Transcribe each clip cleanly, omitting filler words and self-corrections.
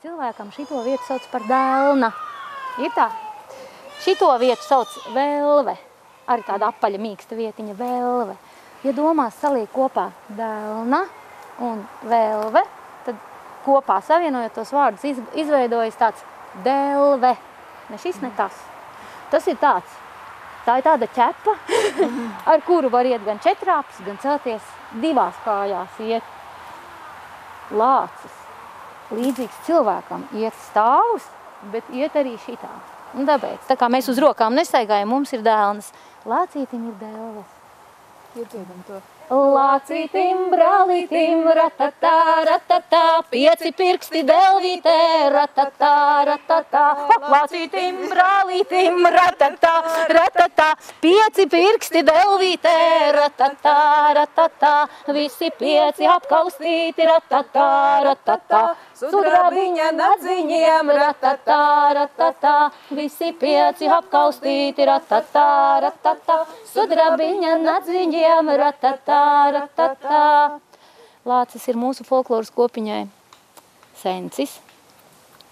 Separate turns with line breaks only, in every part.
cilvēkam šito vietu sauc par dēlna. Ir tā. Šito vietu sauc velve. Arī tāda apaļa mīksta vietiņa velve. Ja domās saliek kopā dēlna un velve, tad kopā savienojot tos vārdus izveidojas tāds delve. Ne šis, ne tas. Tas ir tāds. Tā ir tāda ķepa, ar kuru var iet gan četrāpes, gan celties divās kājās iet. Lācis. Līdzīgs cilvēkam iet stāvus, bet iet arī šitā. Un tāpēc, tā kā mēs uz rokām nesaigājam, mums ir dēlnas. Lācītim ir dēlves.
Iedziedam to.
Lācītim, brālītim, ratatā, ratatā, 5 pirksti delvītē, ratatā, ratatā. Lācītim, brālītim, ratatā, ratatā, 5 pirksti delvītē, ratatā, ratatā, visi 5 apkaustīti, ratatā, ratatā. Sudrabiņa nadziņiem, ratatā, ratatā, visi 5 apkaustīti, ratatā, ratatā. Sudrabiņa nadziņiem, ratatā, ratatā. Lācis ir mūsu folkloras kopiņai sencis,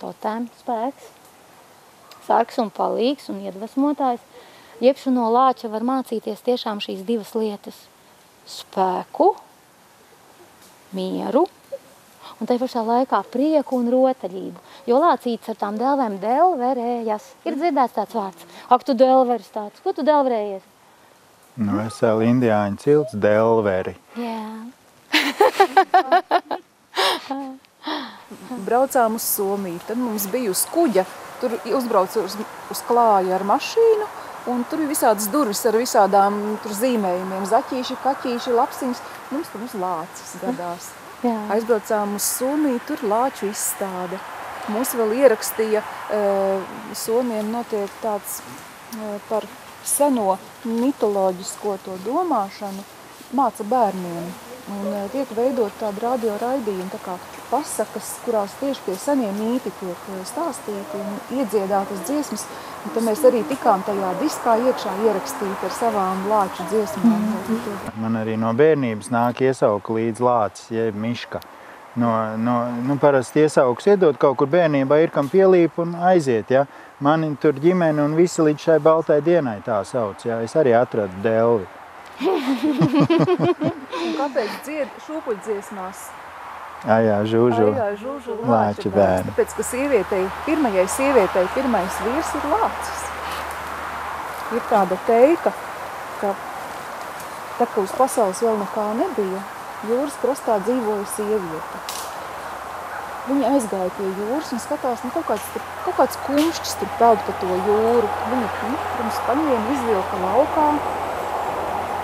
totēm spēks, sargs un palīgs un iedvesmotājs. Jebšu no lāča var mācīties tiešām šīs divas lietas – spēku, mieru, un tai pašā laikā prieku un rotaļību. Jo lācītis ar tām delvēm delverējas. Ir dzirdēts tāds vārds. Ak, tu delveris tāds. Ko tu delverējies?
Nu, veseli indiāņu cilts delveri.
Jā.
Braucām uz Somiju, tad mums bija uz kuģa, tur uzbrauc uz klāju ar mašīnu, un tur ir visādas durvis ar visādām tur zīmējumiem, zaķīši, kaķīši, lapsiņas. Mums tur uz lācis gadās.
Jā.
Aizbraucām uz Somiju, tur lāču izstāde. Mūs vēl ierakstīja, Somiem notiek tāds par seno mitoloģisko to domāšanu, māca bērniem. Un tiek veidot tādu radio raidījumu, tā kā pasakas, kurās tieši pie seniem mīti tiek stāstīti un iedziedātas dziesmas. Un tad mēs arī tikām tajā diskā iekšā ierakstīti ar savām lāču dziesmām.
Man arī no bērnības nāk iesauka līdz lācis, jeb miška. Parasti iesauks iedot kaut kur bērnībā, ir kam pielīp un aiziet, ja. Mani tur ģimene un visi līdz šai baltai dienai tā sauc, ja. Es arī atradu delvi.
Un kāpēc dzied šūpuļdziesmās?
Jā, žūžu, lāču bērni.
Tāpēc, ka pirmajai sievietei pirmais vīrs ir lācis. Ir tāda teika, ka tā, ka uz pasaules vēl nekā nebija, jūras krastā dzīvoja sieviete. Viņa aizgāja pie jūras un skatās, kaut kāds kumšķis tur peld pa to jūru. Viņa pirms paņēma, izvilka laukā.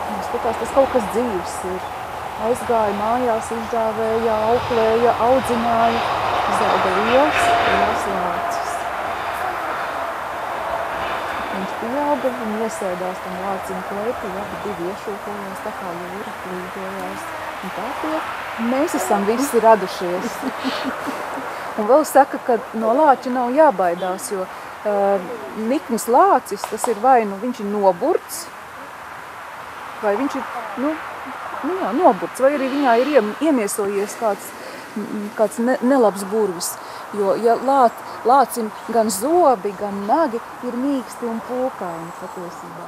Viņa skatās, tas kaut kas dzīves ir. Aizgāja mājās, izdāvēja, auklēja, audzināja, izauga liels lācis. Viņš pieauga, viņa iesēdās tam lācim klēpī, abi divi iešūkojās, tā kā jūra plīdojās. Un tā tiek. Mēs esam visi radušies. Un vēl saka, ka no lāča nav jābaidās, jo nikns lācis, tas ir vai nu viņš ir noburts, vai viņš ir, noburts, vai arī viņā ir iemiesojies kāds nelabs burvis. Jo, ja lācim gan zobi, gan nagi ir mīksti un pūkaini patiesībā.